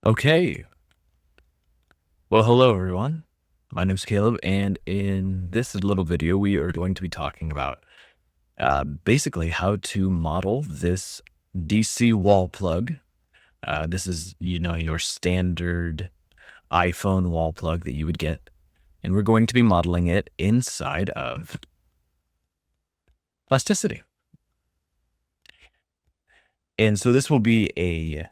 Okay. Well, hello everyone. My name's Caleb, and in this little video, we are going to be talking about basically how to model this DC wall plug. This is, your standard iPhone wall plug that you would get, and we're going to be modeling it inside of Plasticity. And so this will be a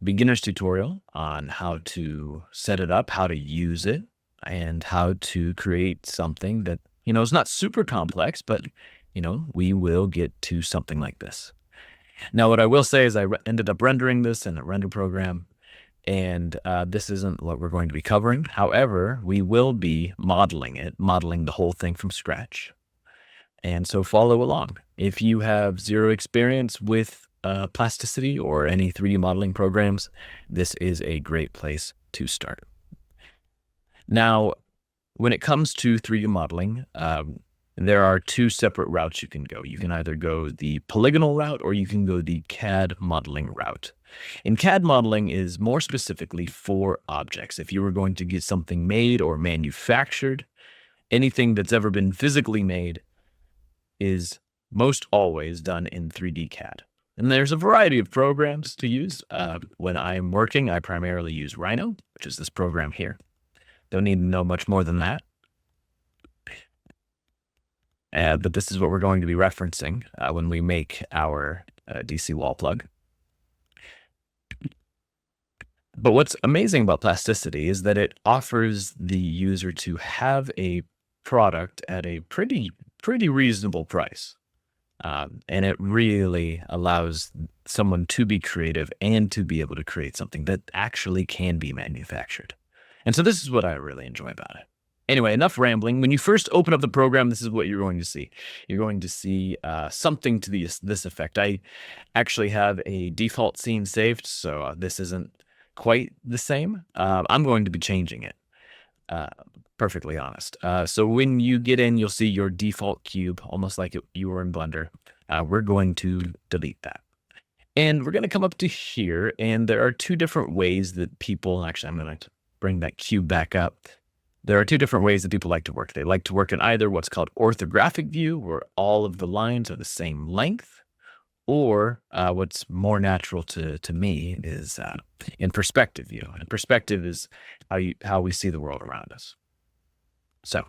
beginner's tutorial on how to set it up, how to use it, and how to create something that, is not super complex, but, we will get to something like this. Now, what I will say is I ended up rendering this in a render program, and this isn't what we're going to be covering. However, we will be modeling the whole thing from scratch. And so follow along. If you have zero experience with Plasticity or any 3D modeling programs, this is a great place to start. Now, when it comes to 3D modeling, there are two separate routes you can go. You can either go the polygonal route or you can go the CAD modeling route. And CAD modeling is more specifically for objects. If you were going to get something made or manufactured, anything that's ever been physically made is most always done in 3D CAD. And there's a variety of programs to use. When I'm working, I primarily use Rhino, which is this program here. Don't need to know much more than that. But this is what we're going to be referencing when we make our DC wall plug. But what's amazing about Plasticity is that it offers the user to have a product at a pretty reasonable price. And it really allows someone to be creative and to be able to create something that actually can be manufactured. And so this is what I really enjoy about it. Anyway, enough rambling. When you first open up the program, this is what you're going to see. You're going to see something to this effect. I actually have a default scene saved, so this isn't quite the same. I'm going to be changing it. Perfectly honest. So when you get in, you'll see your default cube, almost like you were in Blender. We're going to delete that. And we're going to come up to here, and there are two different ways that people, actually, I'm going to bring that cube back up. There are two different ways that people like to work. They like to work in either what's called orthographic view, where all of the lines are the same length, or what's more natural to me is in perspective view. And perspective is how we see the world around us. So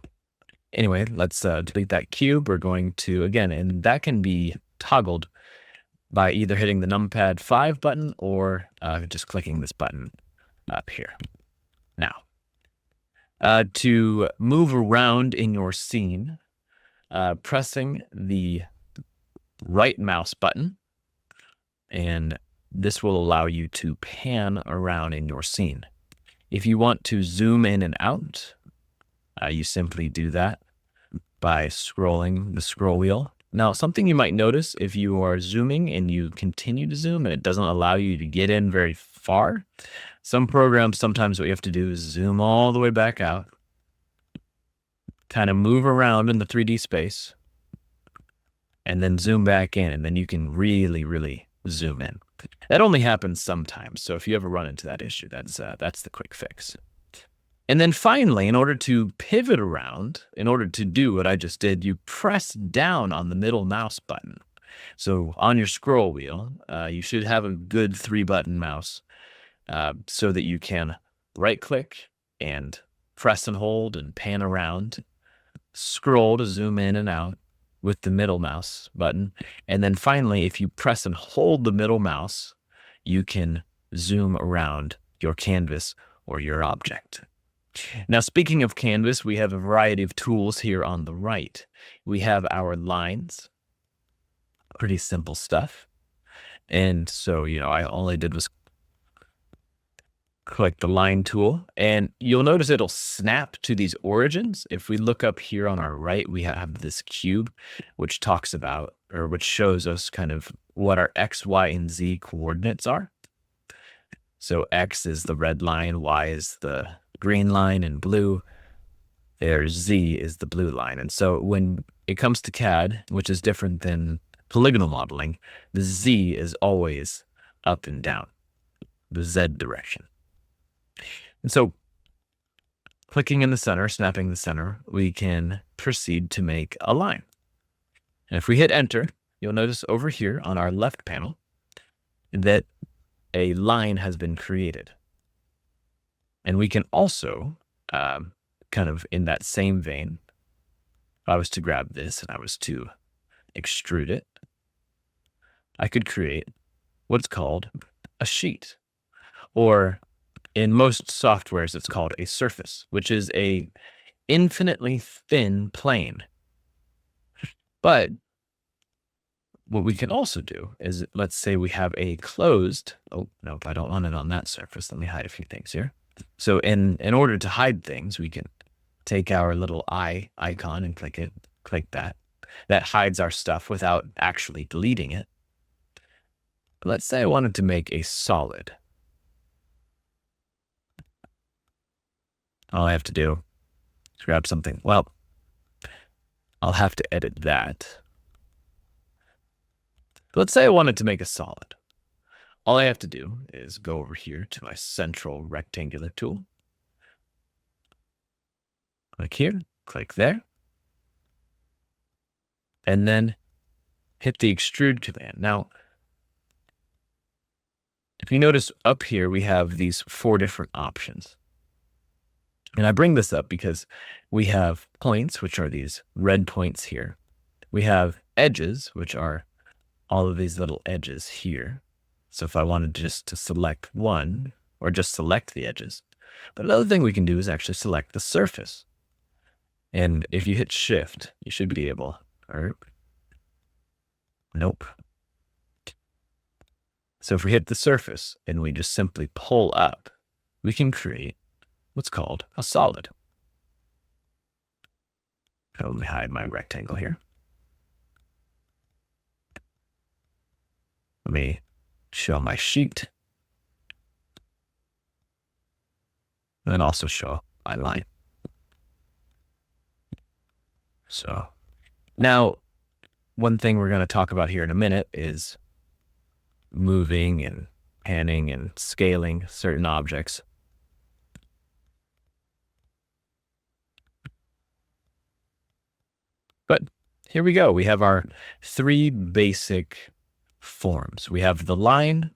anyway, let's delete that cube. We're going to, again, and that can be toggled by either hitting the numpad 5 button or just clicking this button up here. Now, to move around in your scene, pressing the right mouse button, and this will allow you to pan around in your scene. If you want to zoom in and out, you simply do that by scrolling the scroll wheel. Now, something you might notice if you are zooming and you continue to zoom and it doesn't allow you to get in very far, some programs, sometimes what you have to do is zoom all the way back out, kind of move around in the 3D space, and then zoom back in, and then you can really zoom in. That only happens sometimes, so if you ever run into that issue, that's the quick fix. And then finally, in order to pivot around, in order to do what I just did, you press down on the middle mouse button. So on your scroll wheel, you should have a good 3-button mouse so that you can right-click and press and hold and pan around, scroll to zoom in and out with the middle mouse button. And then finally, if you press and hold the middle mouse, you can zoom around your canvas or your object. Now, speaking of canvas, we have a variety of tools here on the right. We have our lines, pretty simple stuff. And so, all I did was click the line tool, and you'll notice it'll snap to these origins. If we look up here on our right, we have this cube, which talks about, or which shows us kind of what our X, Y, and Z coordinates are. So X is the red line, Y is the green line and blue. There's Z is the blue line. And so when it comes to CAD, which is different than polygonal modeling, the Z is always up and down, the Z direction. And so clicking in the center, snapping the center, we can proceed to make a line. And if we hit enter, you'll notice over here on our left panel that a line has been created. And we can also, kind of in that same vein, if I was to grab this and I was to extrude it, I could create what's called a sheet. Or in most softwares, it's called a surface, which is a infinitely thin plane. But what we can also do is, let's say we have a closed, oh, nope, I don't want it on that surface. Let me hide a few things here. So in order to hide things, we can take our little eye icon and click it, click that. That hides our stuff without actually deleting it. But let's say I wanted to make a solid. All I have to do is grab something. Well, I'll have to edit that. But let's say I wanted to make a solid. All I have to do is go over here to my central rectangular tool. Click here, click there. And then hit the extrude command. Now, if you notice up here, we have these 4 different options. And I bring this up because we have points, which are these red points here. We have edges, which are all of these little edges here. So if I wanted just to select one, or just select the edges. But another thing we can do is actually select the surface. And if you hit shift, you should be able, or nope. So if we hit the surface and we just simply pull up, we can create what's called a solid. So let me hide my rectangle here. Let me show my sheet. And then also show my line. So now, one thing we're going to talk about here in a minute is moving and panning and scaling certain objects. But here we go. We have our 3 basic forms. We have the line,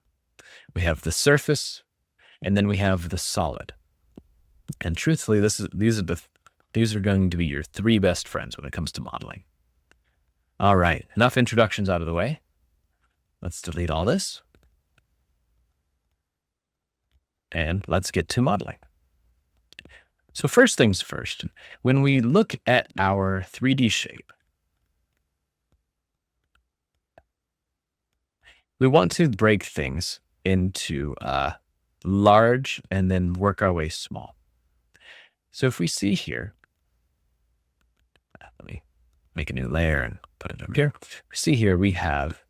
we have the surface, and then we have the solid. And truthfully, these are going to be your 3 best friends when it comes to modeling. All right, enough introductions out of the way. Let's delete all this. And let's get to modeling. So first things first, when we look at our 3D shape, we want to break things into large and then work our way small. So if we see here, let me make a new layer and put it over here. We see here we have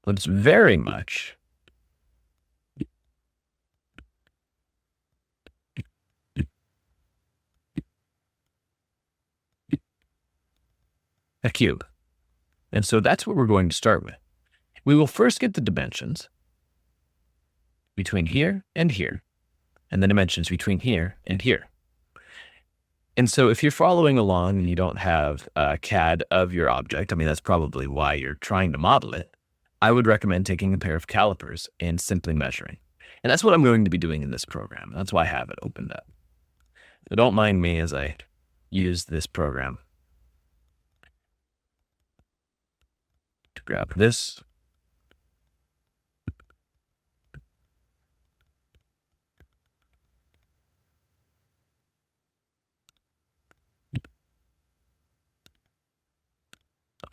what's very much a cube. And so that's what we're going to start with. We will first get the dimensions between here, and the dimensions between here and here. And so if you're following along and you don't have a CAD of your object, I mean, that's probably why you're trying to model it, I would recommend taking a pair of calipers and simply measuring. And that's what I'm going to be doing in this program. That's why I have it opened up. So don't mind me as I use this program to grab this.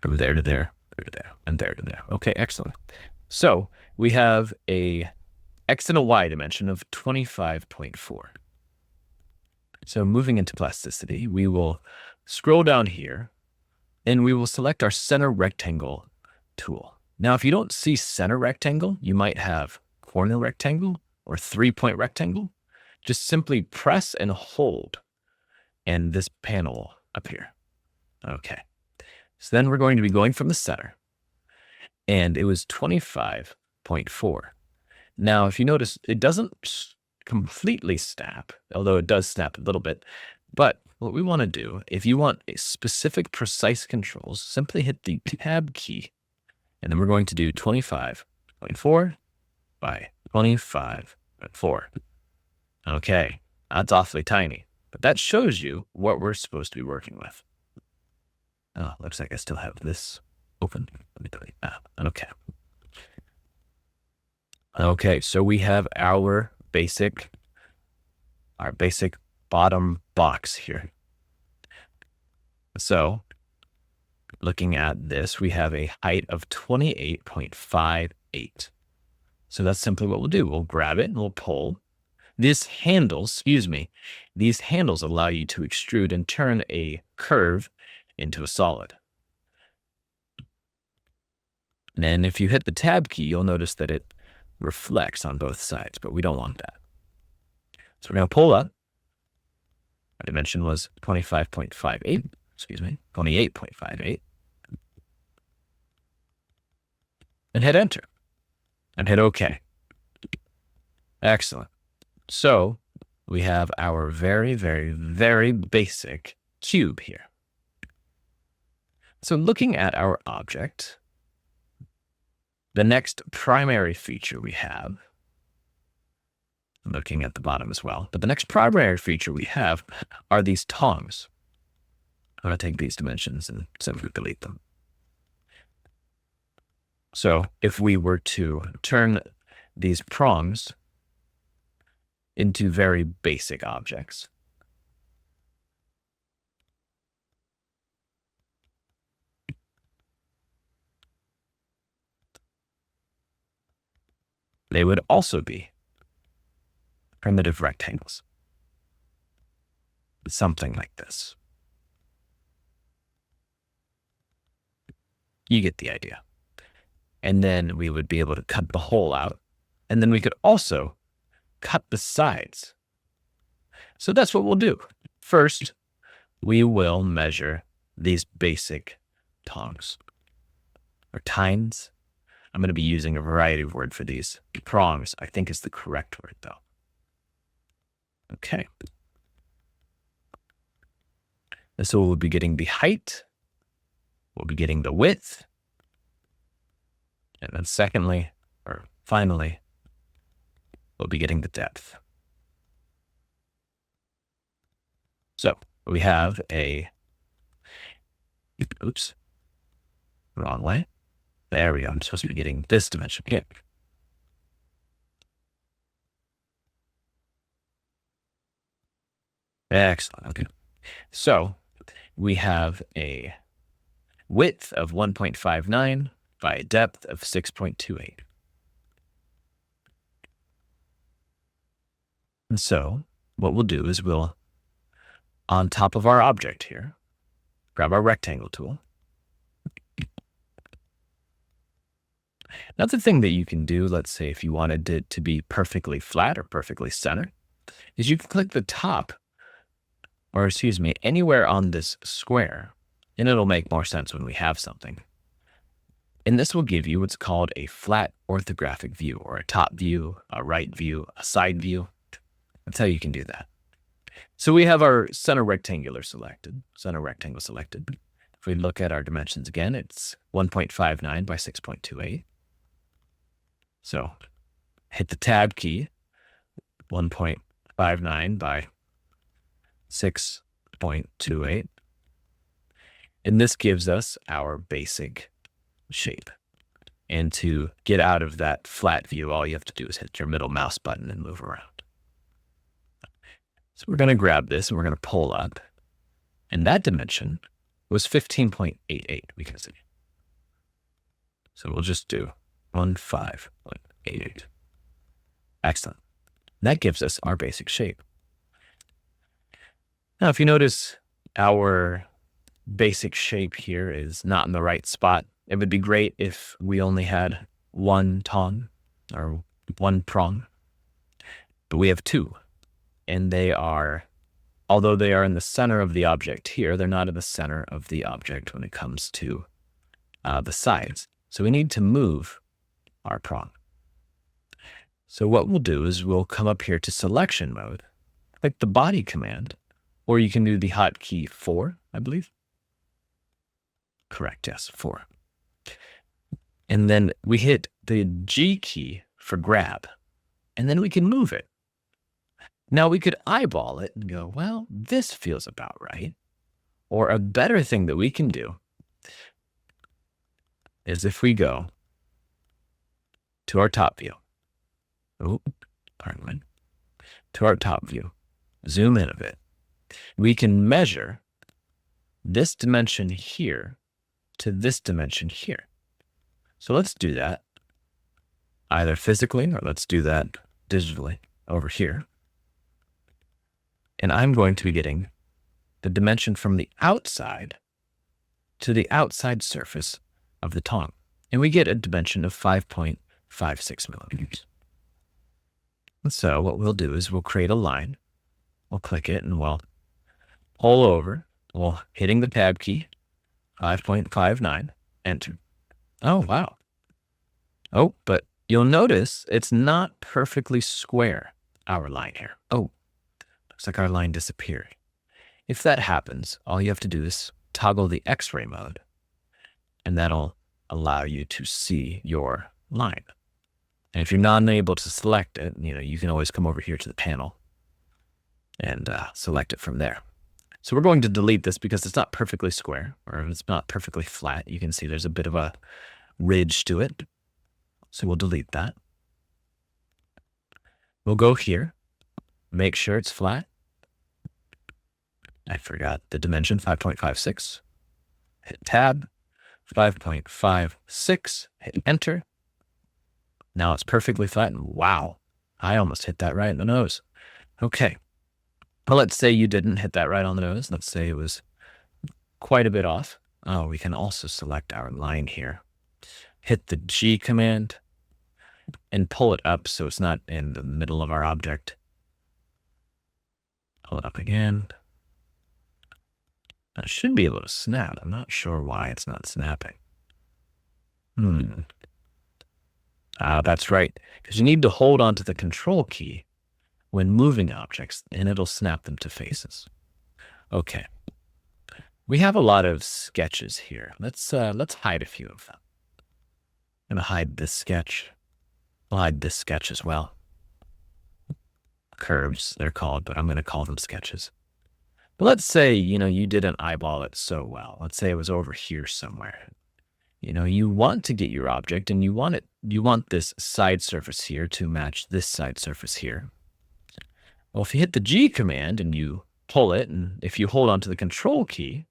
From there to there, there to there, and there to there. Okay, excellent. So we have a X and a Y dimension of 25.4. So moving into plasticity, we will scroll down here and we will select our center rectangle tool. Now, if you don't see center rectangle, you might have corner rectangle or 3-point rectangle. Just simply press and hold, and this panel will appear. Okay. So then we're going to be going from the center, and it was 25.4. Now, if you notice, it doesn't completely snap, although it does snap a little bit. But what we want to do, if you want a specific precise controls, simply hit the tab key, and then we're going to do 25.4 by 25.4. Okay, that's awfully tiny, but that shows you what we're supposed to be working with. Oh, looks like I still have this open. Let me delete that. Okay. Okay, so we have our basic bottom box here. So looking at this, we have a height of 28.58. So that's simply what we'll do. We'll grab it and we'll pull. These handles allow you to extrude and turn a curve into a solid. And then if you hit the tab key, you'll notice that it reflects on both sides, but we don't want that. So we're going to pull up. Our dimension was 28.58, and hit enter, and hit OK. Excellent. So we have our very, very, very basic cube here. So looking at our object, the next primary feature we have, I'm looking at the bottom as well, but the next primary feature we have are these tongs. I'm going to take these dimensions and simply delete them. So if we were to turn these prongs into very basic objects, they would also be primitive rectangles. Something like this. You get the idea. And then we would be able to cut the hole out. And then we could also cut the sides. So that's what we'll do. First, we will measure these basic tongs or tines. I'm going to be using a variety of words for these. Prongs, I think, is the correct word, though. Okay. And so we'll be getting the height. We'll be getting the width. And then secondly, or finally, we'll be getting the depth. So we have oops, wrong way. There we go. I'm supposed to be getting this dimension here. Excellent. Okay. So we have a width of 1.59 by a depth of 6.28. And so what we'll do is we'll, on top of our object here, grab our rectangle tool. Another thing that you can do, let's say if you wanted it to be perfectly flat or perfectly centered, is you can click the top, or excuse me, anywhere on this square, and it'll make more sense when we have something. And this will give you what's called a flat orthographic view, or a top view, a right view, a side view. That's how you can do that. So we have our center rectangle selected. If we look at our dimensions again, it's 1.59 by 6.28. So hit the tab key, 1.59 by 6.28. And this gives us our basic shape. And to get out of that flat view, all you have to do is hit your middle mouse button and move around. So we're going to grab this and we're going to pull up. And that dimension was 15.88, we can see. So we'll just do 15.88. Excellent. That gives us our basic shape. Now, if you notice, our basic shape here is not in the right spot. It would be great if we only had one tong or one prong, but we have two. And they are, although they are in the center of the object here, they're not in the center of the object when it comes to the sides. So we need to move our prong. So what we'll do is we'll come up here to selection mode, click the body command, or you can do the hotkey 4, I believe. Correct, yes, 4. And then we hit the G key for grab, and then we can move it. Now we could eyeball it and go, well, this feels about right. Or a better thing that we can do is if we go to our top view. Oh, pardon me. To our top view. Zoom in a bit. We can measure this dimension here to this dimension here. So let's do that either physically or let's do that digitally over here. And I'm going to be getting the dimension from the outside to the outside surface of the tongue. And we get a dimension of 5.56 millimeters. And so what we'll do is we'll create a line. We'll click it and we'll pull over. We'll hitting the tab key, 5.59, enter. Oh, wow. Oh, but you'll notice it's not perfectly square, our line here. Oh, looks like our line disappeared. If that happens, all you have to do is toggle the X-ray mode, and that'll allow you to see your line. And if you're not able to select it, you can always come over here to the panel and select it from there. So we're going to delete this because it's not perfectly square, or it's not perfectly flat. You can see there's a bit of a ridge to it. So we'll delete that. We'll go here, make sure it's flat. I forgot the dimension, 5.56. Hit tab, 5.56, hit enter. Now it's perfectly flat, and wow, I almost hit that right in the nose. Okay, well, let's say you didn't hit that right on the nose. Let's say it was quite a bit off. Oh, we can also select our line here. Hit the G command and pull it up so it's not in the middle of our object. Pull it up again. I should be able to snap. I'm not sure why it's not snapping. That's right, because you need to hold onto the control key when moving objects, and it'll snap them to faces. Okay. We have a lot of sketches here. Let's hide a few of them. I'm gonna hide this sketch. I'll hide this sketch as well. Curves, they're called, but I'm gonna call them sketches. But let's say, you didn't eyeball it so well. Let's say it was over here somewhere. You want to get your object and you want this side surface here to match this side surface here. Well, if you hit the G command and you pull it, and if you hold onto the control key,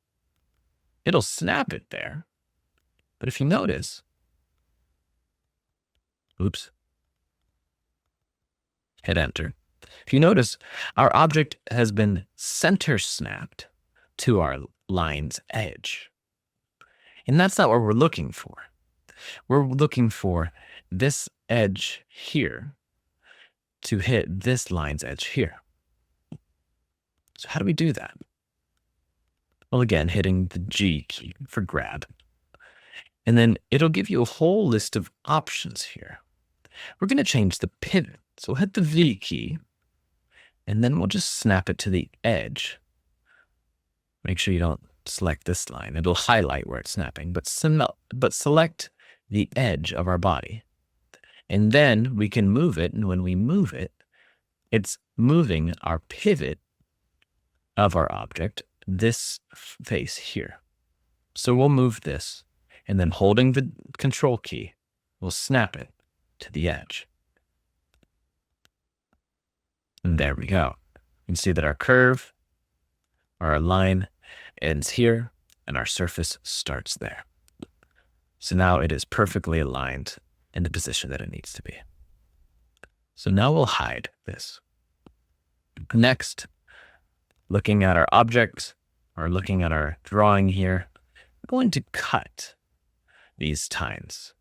it'll snap it there. But if you notice, oops, hit enter. If you notice, our object has been center snapped to our line's edge. And that's not what we're looking for. We're looking for this edge here to hit this line's edge here. So how do we do that? Well, again, hitting the G key for grab. And then it'll give you a whole list of options here. We're going to change the pivot. So we'll hit the V key, and then we'll just snap it to the edge. Make sure you don't select this line. It'll highlight where it's snapping, but select the edge of our body. And then we can move it, and when we move it, it's moving our pivot of our object, this face here. So we'll move this, and then holding the control key, we'll snap it to the edge. And there we go. You can see that our curve, or our line, ends here, and our surface starts there. So now it is perfectly aligned in the position that it needs to be. So now we'll hide this. Next, looking at our object, or looking at our drawing here, I'm going to cut these tines,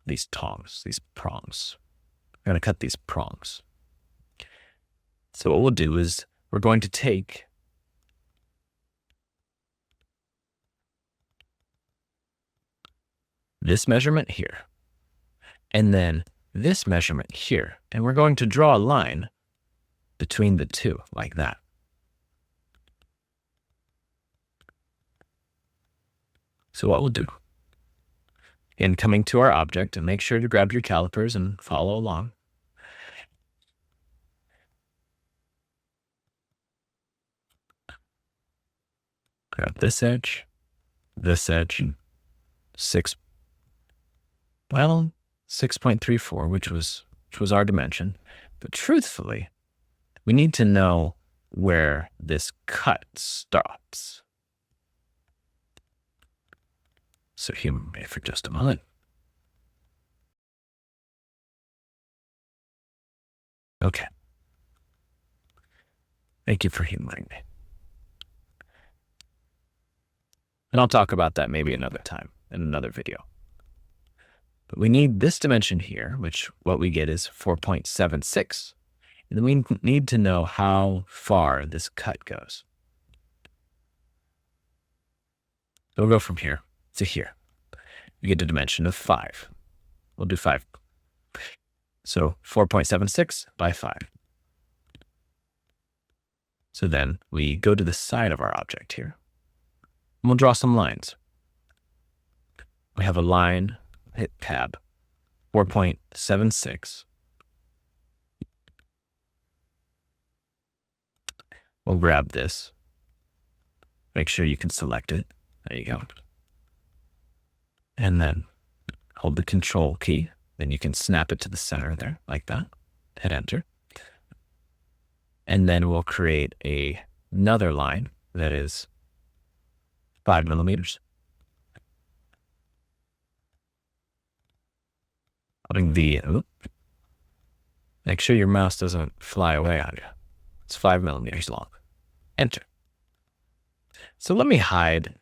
these tongs, these prongs. I'm going to cut these prongs. So what we'll do is we're going to take this measurement here, and then this measurement here, and we're going to draw a line between the two like that. So what we'll do, in coming to our object, and make sure to grab your calipers and follow along. Grab this edge, 6.34, which was our dimension. But truthfully, we need to know where this cut stops. So humor me for just a moment. Okay. Thank you for humoring me. And I'll talk about that maybe another time in another video. But we need this dimension here, which what we get is 4.76. And then we need to know how far this cut goes. So we'll go from here to here. We get a dimension of 5. We'll do 5. So 4.76 by 5. So then we go to the side of our object here. And we'll draw some lines. We have a line, hit tab, 4.76. We'll grab this. Make sure you can select it. There you go. And then hold the control key. Then you can snap it to the center there, like that. Hit enter. And then we'll create another line that is 5 millimeters. Holding the, make sure your mouse doesn't fly away on you. It's 5 millimeters long. Enter. So let me hide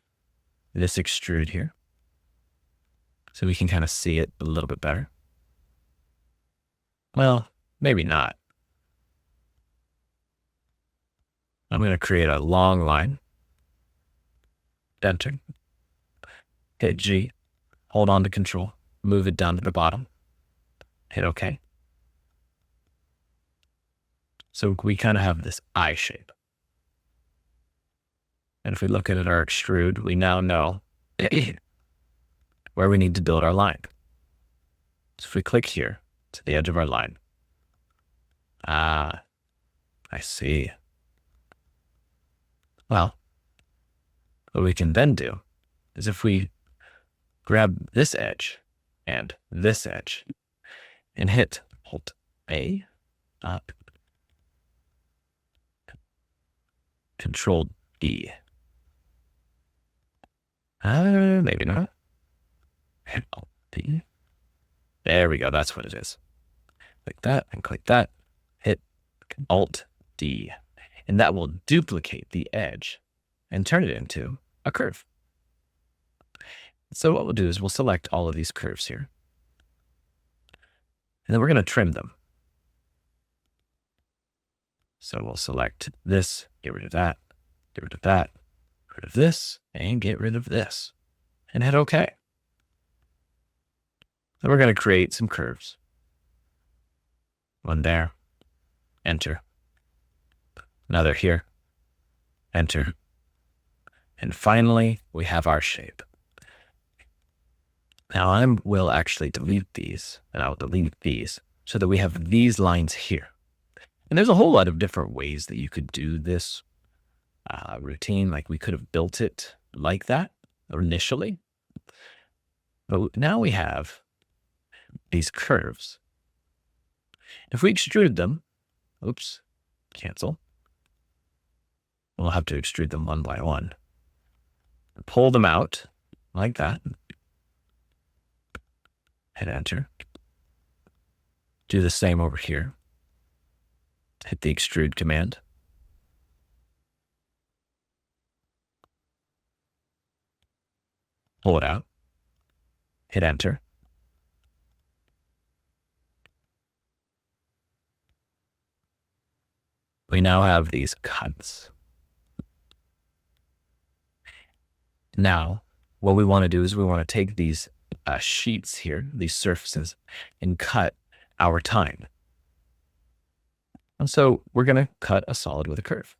this extrude here so we can kind of see it a little bit better. Well, maybe not. I'm going to create a long line. Enter. Hit G. Hold on to control. Move it down to the bottom. Hit OK. So we kind of have this I shape. And if we look at our extrude, we now know where we need to build our line. So if we click here to the edge of our line. Ah, I see. Well, what we can then do is if we grab this edge and this edge and hit Alt A, Control D. Maybe not. Hit Alt D. There we go. That's what it is. Click that and click that. Hit Alt D. And that will duplicate the edge and turn it into a curve. So what we'll do is we'll select all of these curves here. And then we're going to trim them. So we'll select this, get rid of that, get rid of that, get rid of this, and get rid of this. And hit OK. Then we're going to create some curves. One there. Enter. Another here. Enter. And finally, we have our shape. Now I will actually delete these, and I'll delete these so that we have these lines here. And there's a whole lot of different ways that you could do this routine. Like we could have built it like that initially. But now we have these curves. If we extrude them, oops, cancel. We'll have to extrude them one by one. Pull them out like that. Hit enter. Do the same over here. Hit the extrude command. Pull it out. Hit enter. We now have these cuts. Now, what we want to do is we want to take these sheets here, these surfaces, and cut our time. And so we're going to cut a solid with a curve.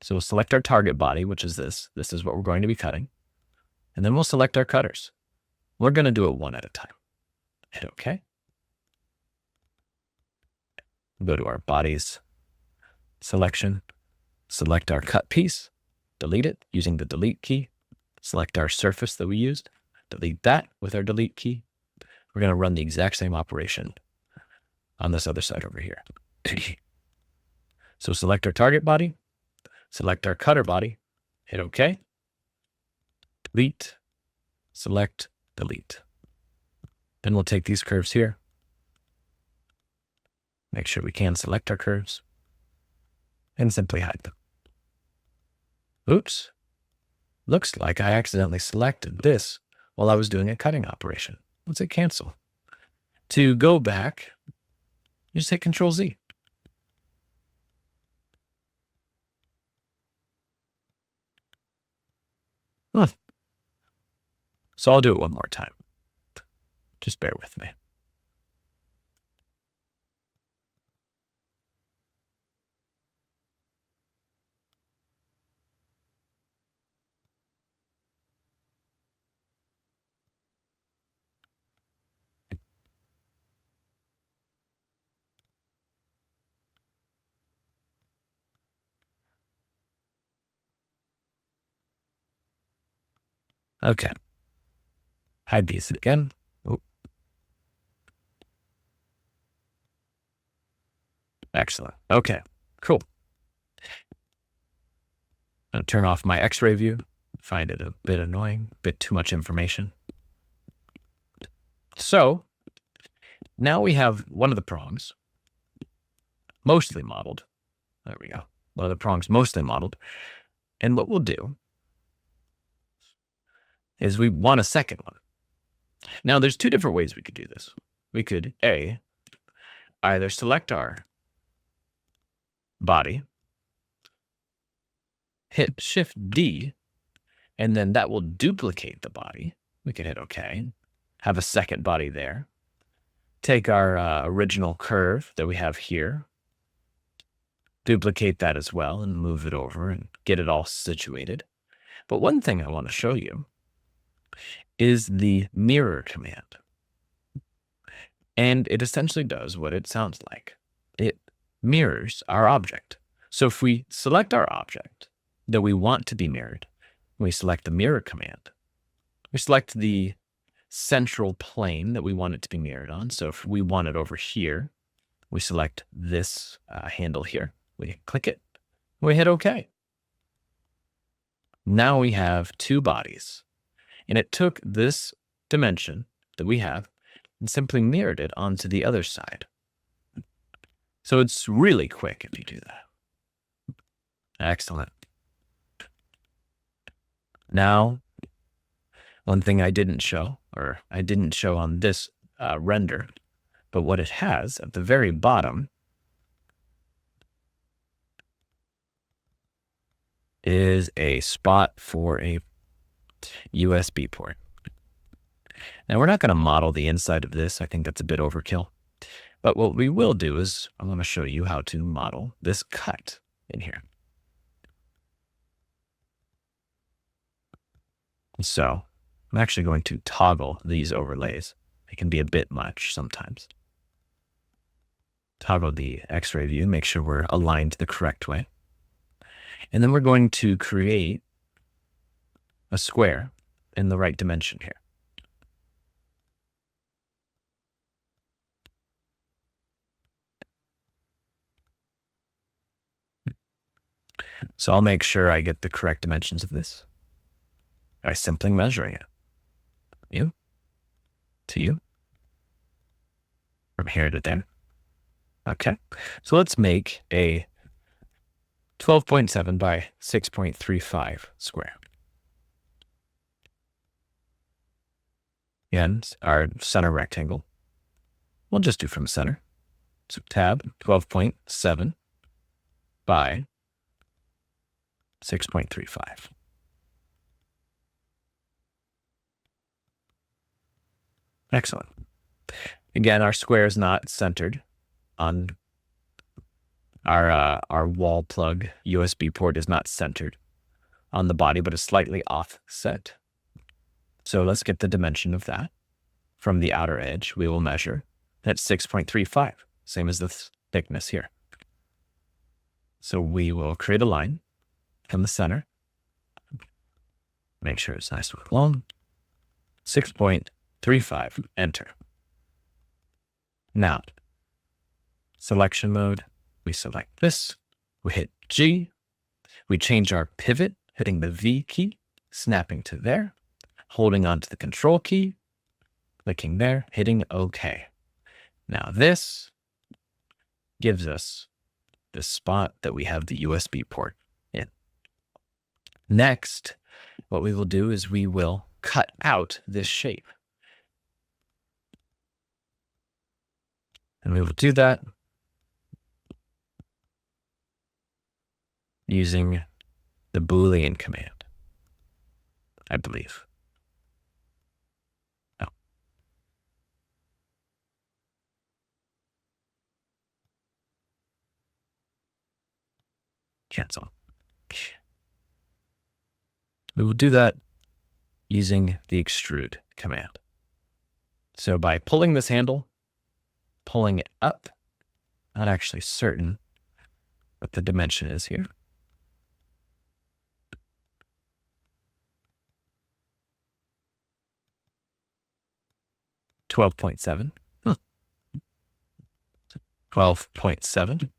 So we'll select our target body, which is this. This is what we're going to be cutting. And then we'll select our cutters. We're going to do it one at a time. Hit OK. Go to our bodies selection, select our cut piece, delete it using the delete key, select our surface that we used, delete that with our delete key. We're going to run the exact same operation on this other side over here. So select our target body, select our cutter body, hit OK, delete, select, delete. Then we'll take these curves here, make sure we can select our curves, and simply hide them. Oops. Looks like I accidentally selected this while I was doing a cutting operation. Let's hit cancel. To go back, you just hit Control Z. So I'll do it one more time. Just bear with me. Okay. Hide these again. Oh. Excellent. Okay, cool. I'm going to turn off my X-ray view. Find it a bit annoying, a bit too much information. So now we have one of the prongs mostly modeled. There we go. One of the prongs mostly modeled. And what we'll do is we want a second one. Now there's two different ways we could do this. We could either select our body, hit Shift D, and then that will duplicate the body. We could hit OK, have a second body there. Take our original curve that we have here, duplicate that as well and move it over and get it all situated. But one thing I want to show you is the mirror command. And it essentially does what it sounds like. It mirrors our object. So if we select our object that we want to be mirrored, we select the mirror command. We select the central plane that we want it to be mirrored on. So if we want it over here, we select this handle here. We click it, we hit OK. Now we have two bodies. And it took this dimension that we have and simply mirrored it onto the other side. So it's really quick if you do that. Excellent. Now, one thing I didn't show, or I didn't show on this render, but what it has at the very bottom is a spot for a USB port. Now we're not going to model the inside of this. I think that's a bit overkill. But what we will do is I'm going to show you how to model this cut in here. So I'm actually going to toggle these overlays. They can be a bit much sometimes. Toggle the X-ray view, make sure we're aligned the correct way. And then we're going to create a square in the right dimension here. So I'll make sure I get the correct dimensions of this by simply measuring it. You to you. From here to there. Okay. So let's make a 12.7 by 6.35 square. And our center rectangle, we'll just do from center. So tab 12.7 by 6.35. Excellent. Again, our square is not centered on our wall plug. USB port is not centered on the body, but is slightly offset. So let's get the dimension of that. From the outer edge, we will measure that's 6.35, same as the thickness here. So we will create a line from the center. Make sure it's nice and long. 6.35, enter. Now, selection mode, we select this, we hit G, we change our pivot, hitting the V key, snapping to there, holding onto the control key, clicking there, hitting OK. Now this gives us the spot that we have the USB port in. Next, what we will do is we will cut out this shape. And we will do that using the Boolean command, I believe. Oh. Cancel. We will do that using the extrude command. So by pulling this handle, pulling it up, not actually certain what the dimension is here. 12.7. 12.7.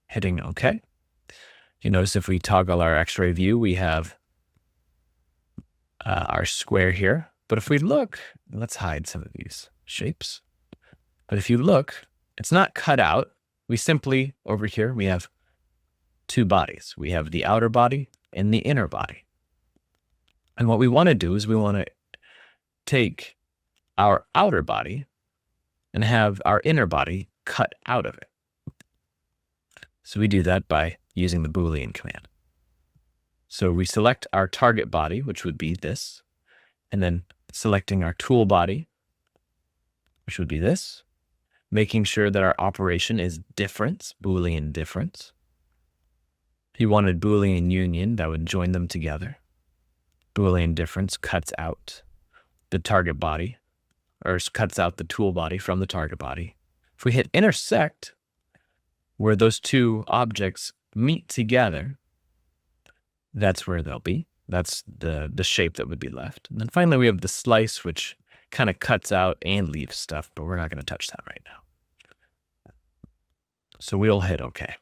Hitting OK. You notice if we toggle our X-ray view, we have our square here. But if we look, let's hide some of these shapes. But if you look, it's not cut out. We simply, over here, we have two bodies. We have the outer body and the inner body. And what we want to do is we want to take our outer body and have our inner body cut out of it. So we do that by using the Boolean command. So we select our target body, which would be this, and then selecting our tool body, which would be this, making sure that our operation is difference, Boolean difference. If you wanted Boolean union, that would join them together. Boolean difference cuts out the target body, or cuts out the tool body from the target body. If we hit intersect, where those two objects meet together, that's where they'll be. That's the shape that would be left. And then finally, we have the slice, which kind of cuts out and leaves stuff, but we're not going to touch that right now. So we'll hit OK.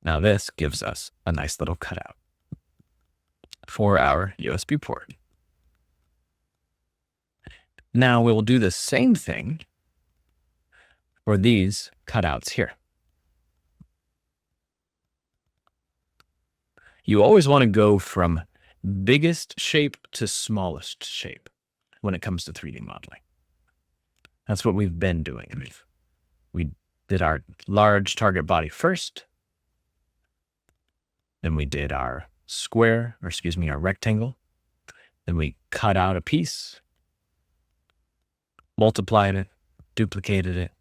Now this gives us a nice little cutout for our USB port. Now we will do the same thing for these cutouts here. You always want to go from biggest shape to smallest shape when it comes to 3D modeling. That's what we've been doing. We did our large target body first. Then we did our square, or excuse me, our rectangle. Then we cut out a piece, multiplied it, duplicated it.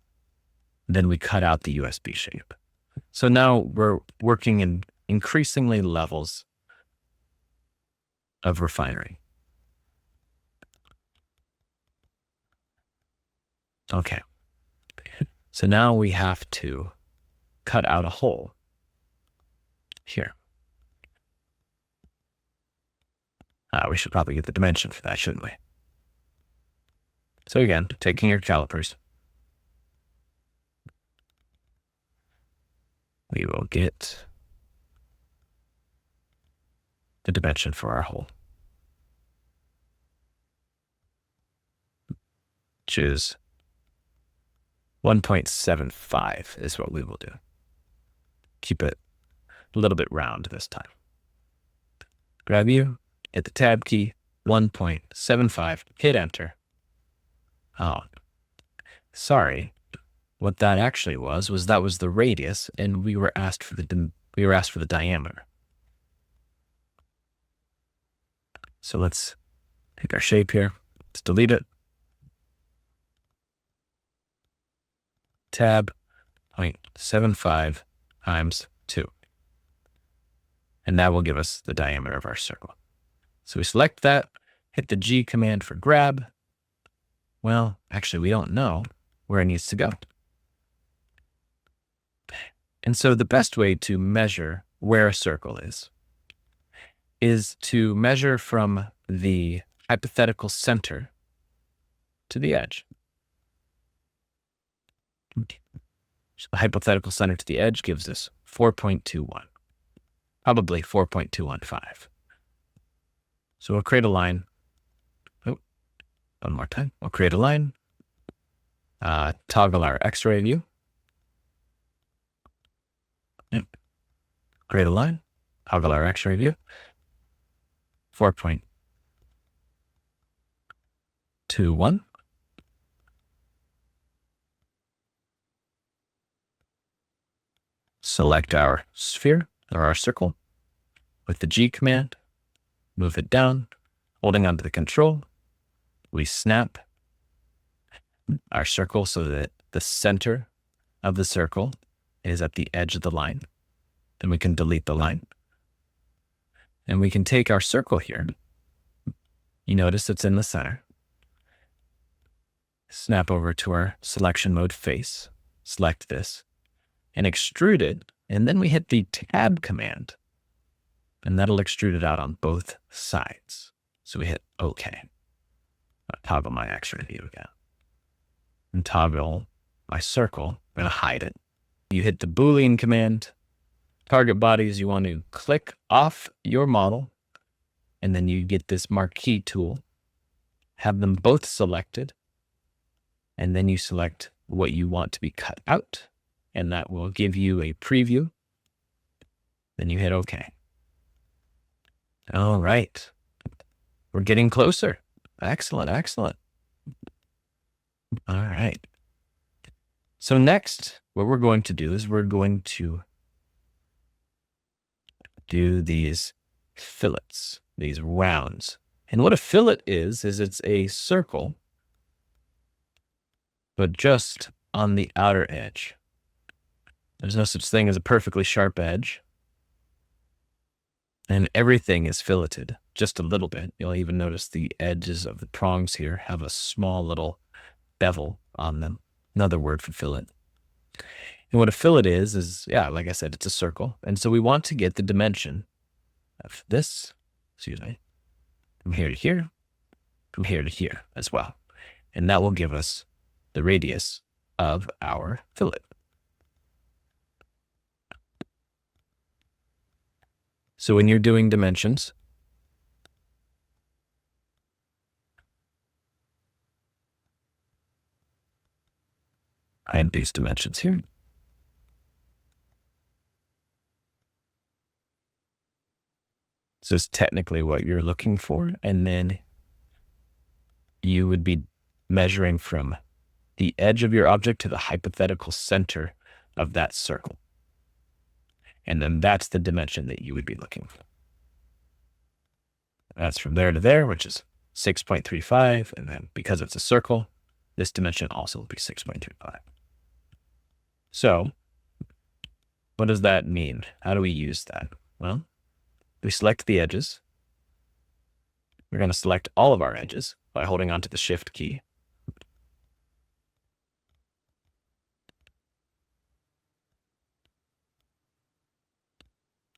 Then we cut out the USB shape. So now we're working in increasingly levels of refinery. Okay. So now we have to cut out a hole here. We should probably get the dimension for that, shouldn't we? So again, taking your calipers, we will get the dimension for our hole, which is 1.75 is what we will do. Keep it a little bit round this time. Grab you, hit the tab key, 1.75, hit enter. Oh, sorry. What that actually was that was the radius, and we were asked for the diameter. So let's take our shape here. Let's delete it. tab 0.75 times 2. And that will give us the diameter of our circle. So we select that, hit the G command for grab. Well, actually, we don't know where it needs to go. And so the best way to measure where a circle is to measure from the hypothetical center to the edge. So the hypothetical center to the edge gives us 4.21, probably 4.215. So we'll create a line. Oh, one more time. We'll create a line, toggle our X-ray view. Yep. Create a line, toggle our X-ray view. 4.21. Select our sphere or our circle with the G command, move it down, holding onto the control. We snap our circle so that the center of the circle is at the edge of the line. Then we can delete the line. And we can take our circle here. You notice it's in the center. Snap over to our selection mode face, select this, and extrude it. And then we hit the tab command, and that'll extrude it out on both sides. So we hit OK. I'll toggle my X-ray view again. And toggle my circle. I'm going to hide it. You hit the Boolean command. Target bodies, you want to click off your model, and then you get this marquee tool. Have them both selected, and then you select what you want to be cut out, and that will give you a preview. Then you hit OK. All right. We're getting closer. Excellent, excellent. All right. So next, what we're going to do is we're going to do these fillets, these rounds. And what a fillet is it's a circle, but just on the outer edge. There's no such thing as a perfectly sharp edge. And everything is filleted just a little bit. You'll even notice the edges of the prongs here have a small little bevel on them. Another word for fillet. And what a fillet is, yeah, like I said, it's a circle. And so we want to get the dimension of this, from here to here, from here to here as well. And that will give us the radius of our fillet. So when you're doing dimensions, I have these dimensions here. So it's technically what you're looking for. And then you would be measuring from the edge of your object to the hypothetical center of that circle. And then that's the dimension that you would be looking for. That's from there to there, which is 6.35. And then because it's a circle, this dimension also will be 6.25. So what does that mean? How do we use that? Well, we select the edges. We're going to select all of our edges by holding onto the Shift key.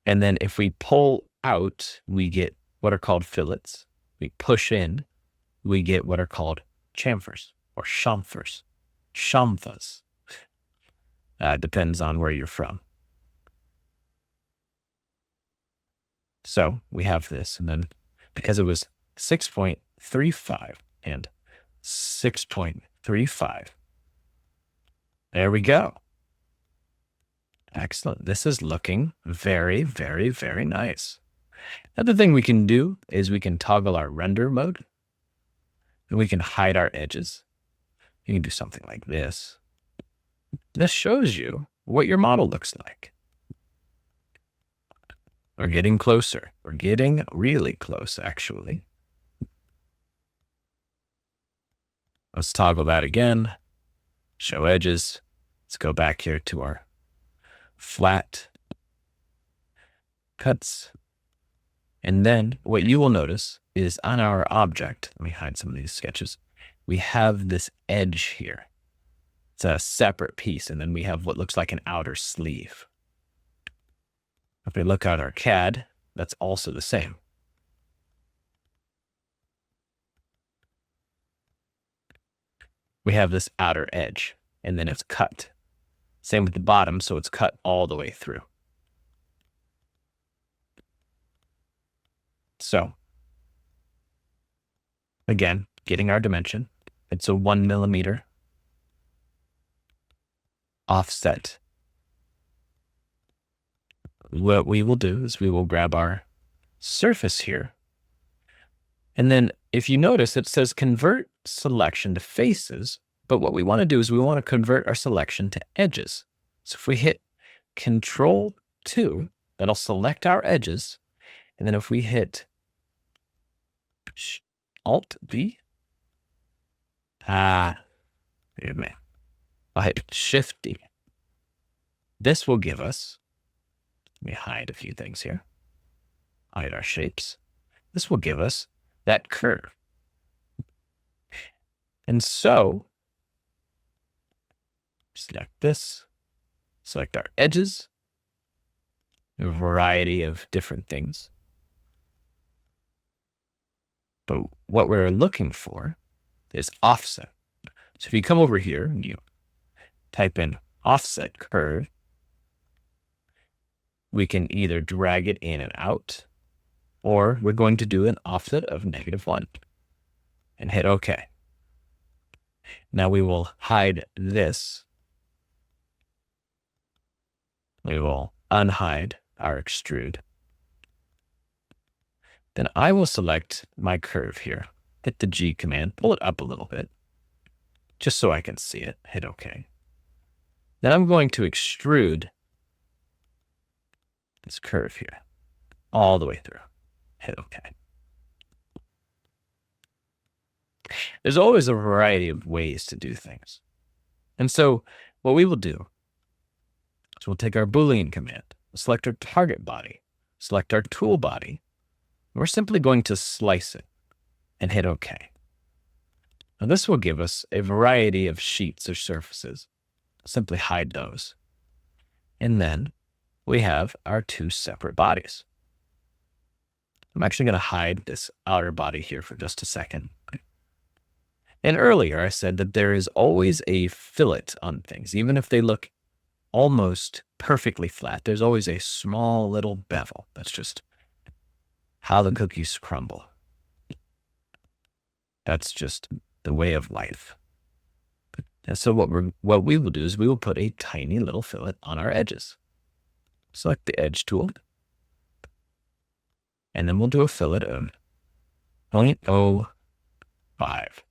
And then if we pull out, we get what are called fillets. We push in, we get what are called chamfers or chamfers. Chamfers. Depends on where you're from. So we have this, and then because it was 6.35 and 6.35, there we go. Excellent. This is looking very, very, very nice. Another thing we can do is we can toggle our render mode, and we can hide our edges. You can do something like this. This shows you what your model looks like. We're getting closer. We're getting really close, actually. Let's toggle that again. Show edges. Let's go back here to our flat cuts. And then what you will notice is on our object, let me hide some of these sketches, we have this edge here. It's a separate piece, and then we have what looks like an outer sleeve. If we look at our CAD, that's also the same. We have this outer edge, and then it's cut. Same with the bottom, so it's cut all the way through. So, again, getting our dimension, it's a 1 millimeter offset. What we will do is we will grab our surface here. And then if you notice, it says convert selection to faces. But what we want to do is we want to convert our selection to edges. So if we hit Control 2, that'll select our edges. And then if we hit Alt B, wait a minute. I'll hit Shift D. This will give us, let me hide a few things here. Hide our shapes. This will give us that curve. And so, select this, select our edges, a variety of different things. But what we're looking for is offset. So if you come over here and you type in offset curve, we can either drag it in and out, or we're going to do an offset of -1 and hit OK. Now we will hide this. We will unhide our extrude. Then I will select my curve here, hit the G command, pull it up a little bit, just so I can see it, hit OK. Then I'm going to extrude this curve here all the way through, hit OK. There's always a variety of ways to do things. And so what we will do is we'll take our Boolean command, select our target body, select our tool body, and we're simply going to slice it and hit OK. Now this will give us a variety of sheets or surfaces. Simply hide those. And then we have our two separate bodies. I'm actually going to hide this outer body here for just a second. And earlier I said that there is always a fillet on things. Even if they look almost perfectly flat, there's always a small little bevel. That's just how the cookies crumble. That's just the way of life. And so what we will do is we will put a tiny little fillet on our edges. Select the edge tool. And then we'll do a fillet of 0.05.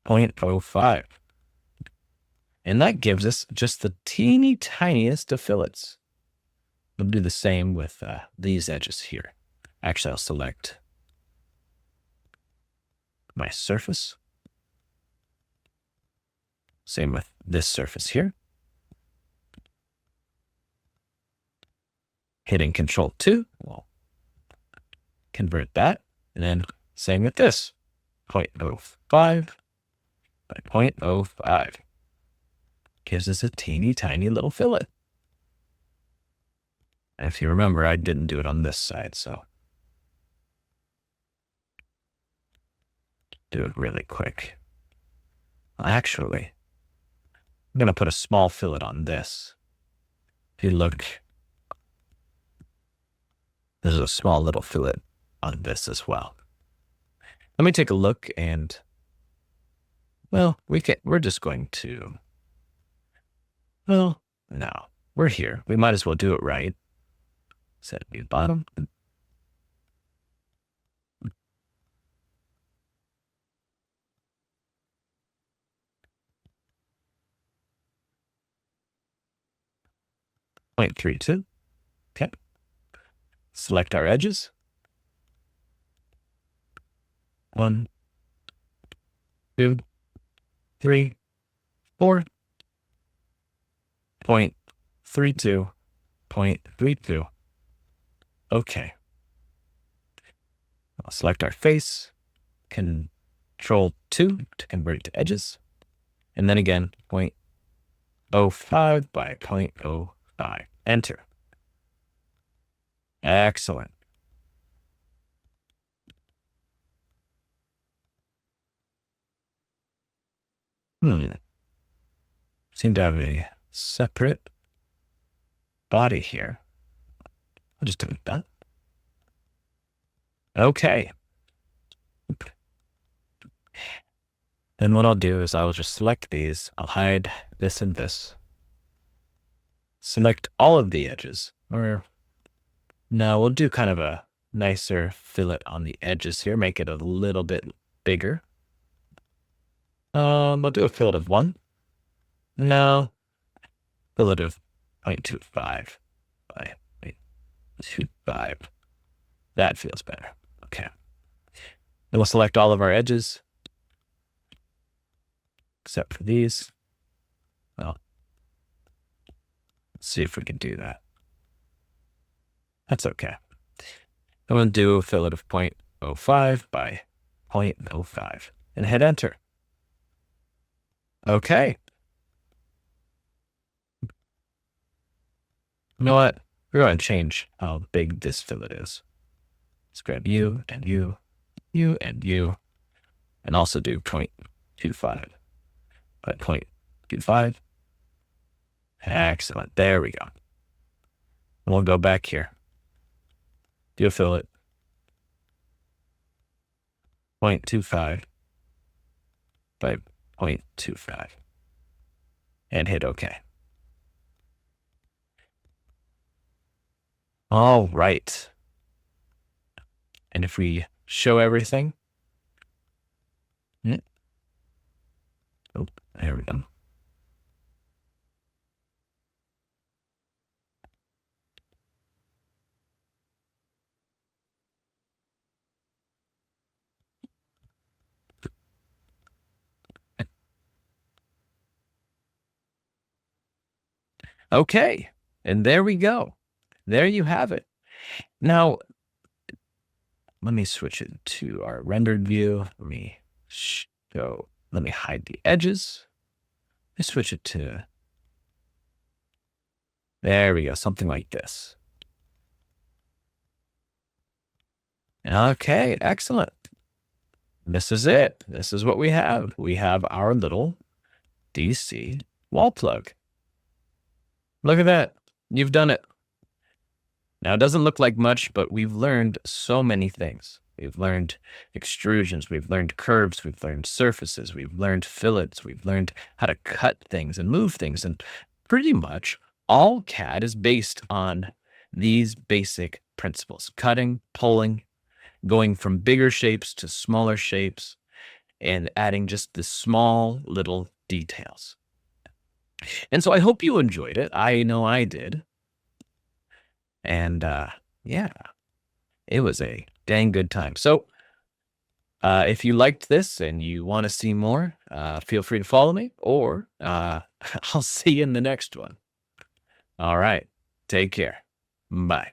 0.05. And that gives us just the teeny tiniest of fillets. We'll do the same with these edges here. Actually, I'll select my surface. Same with this surface here. Hitting Control 2, we'll convert that. And then same with this, 0.05 by 0.05. Gives us a teeny tiny little fillet. And if you remember, I didn't do it on this side, so do it really quick. Actually, I'm going to put a small fillet on this. If you look, there's a small little fillet on this as well. Let me take a look and, well, we're just going to, well, no, we're here. We might as well do it right. Set view bottom. .32. Okay. Select our edges. 1, 2, 3, 4. 0.32, 0.32. Okay. I'll select our face, Control 2 to convert it to edges, and then again, 0.05 by 0.05. Enter. Excellent. Seem to have a separate body here. I'll just do that. Okay. Then what I'll do is I'll just select these. I'll hide this and this. Select all of the edges. Or no, we'll do kind of a nicer fillet on the edges here. Make it a little bit bigger. I'll do a fillet of 1. No. Fillet of 0.25 by 0.25. That feels better. Okay. Then we'll select all of our edges, except for these. Well, let's see if we can do that. That's okay. I'm going to do a fillet of 0.05 by 0.05 and hit enter. Okay. You know what? We're going to change how big this fillet is. Let's grab you and you, you and you, and also do 0.25 by 0.25. Excellent. There we go. And we'll go back here. Do a fillet. 0.25 by 0.25. And hit OK. All right. And if we show everything. Oh, there we go. Okay. And there we go. There you have it. Now, let me switch it to our rendered view. Let me hide the edges. Let's switch it to, there we go, something like this. Okay, excellent. This is it. This is what we have. We have our little DC wall plug. Look at that. You've done it. Now, it doesn't look like much, but we've learned so many things. We've learned extrusions, we've learned curves, we've learned surfaces, we've learned fillets, we've learned how to cut things and move things. And pretty much all CAD is based on these basic principles: cutting, pulling, going from bigger shapes to smaller shapes, and adding just the small little details. And so I hope you enjoyed it. I know I did. And yeah, it was a dang good time. So if you liked this and you want to see more, feel free to follow me, or I'll see you in the next one. All right. Take care. Bye.